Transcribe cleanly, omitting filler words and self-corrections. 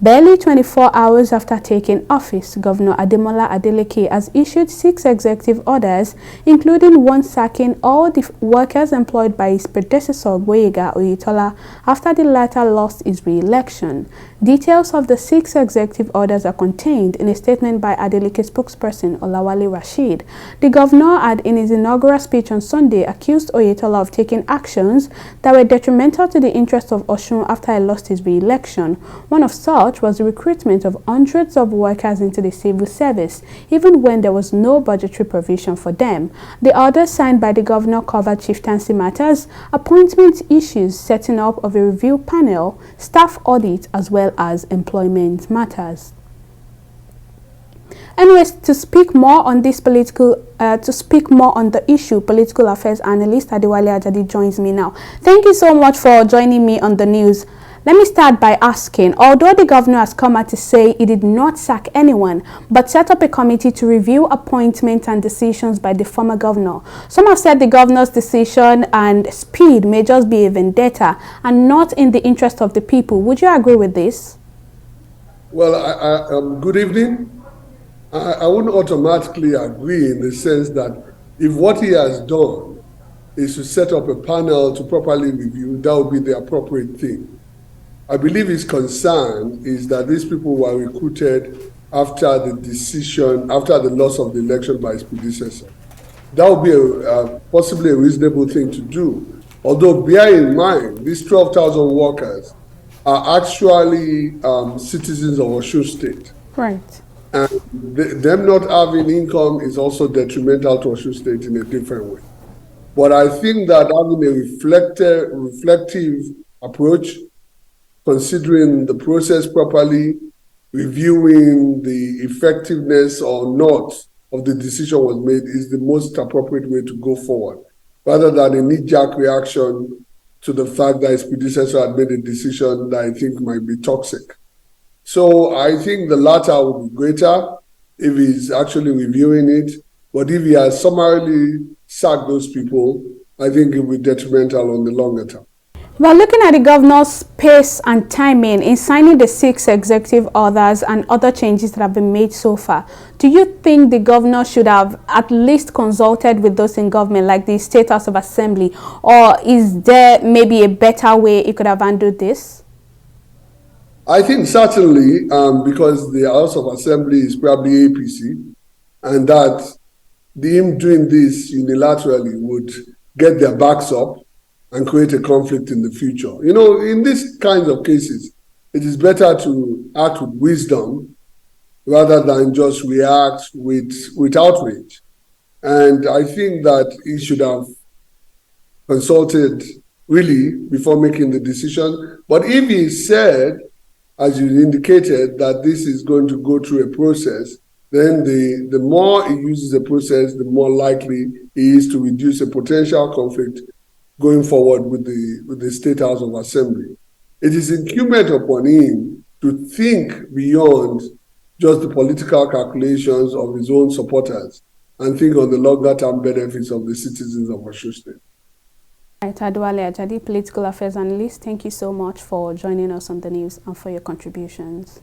Barely 24 hours after taking office, Governor Adeleke has issued 6 executive orders, including one sacking all the workers employed by his predecessor Gboyega Oyetola after the latter lost his re-election. Details of the 6 executive orders are contained in a statement by Adeleke's spokesperson Olawale Rasheed. The governor had, in his inaugural speech on Sunday, accused Oyetola of taking actions that were detrimental to the interests of Osun after he lost his re-election. One of such was the recruitment of hundreds of workers into the civil service, even when there was no budgetary provision for them. The orders signed by the governor covered chieftaincy matters, appointment issues, setting up of a review panel, staff audit, as well as employment matters. Anyways, to speak more on the issue, political affairs analyst Adewale Ajadi joins me now. Thank you so much for joining me on the news. Let me start by asking, although the governor has come out to say he did not sack anyone, but set up a committee to review appointments and decisions by the former governor, some have said the governor's decision and speed may just be a vendetta and not in the interest of the people. Would you agree with this? Well, good evening. I wouldn't automatically agree in the sense that if what he has done is to set up a panel to properly review, that would be the appropriate thing. I believe his concern is that these people were recruited after the decision, after the loss of the election by his predecessor. That would be possibly a reasonable thing to do. Although bear in mind, these 12,000 workers are actually citizens of Osun State. Right. And them not having income is also detrimental to Osun State in a different way. But I think that having a reflective approach, considering the process properly, reviewing the effectiveness or not of the decision was made is the most appropriate way to go forward, rather than a knee-jerk reaction to the fact that his predecessor had made a decision that I think might be toxic. So I think the latter would be greater if he's actually reviewing it, but if he has summarily sacked those people, I think it will be detrimental on the longer term. Well, looking at the governor's pace and timing in signing the 6 executive orders and other changes that have been made so far, do you think the governor should have at least consulted with those in government, like the State House of Assembly, or is there maybe a better way he could have handled this? I think certainly because the House of Assembly is probably APC, and that him doing this unilaterally would get their backs up and create a conflict in the future. You know, in these kinds of cases, it is better to act with wisdom rather than just react with outrage. And I think that he should have consulted really before making the decision. But if he said, as you indicated, that this is going to go through a process, then the more he uses the process, the more likely he is to reduce a potential conflict going forward with the State House of Assembly. It is incumbent upon him to think beyond just the political calculations of his own supporters and think on the longer-term benefits of the citizens of Osun State. Right, Adewale Ajadi, political affairs analyst, thank you so much for joining us on the news and for your contributions.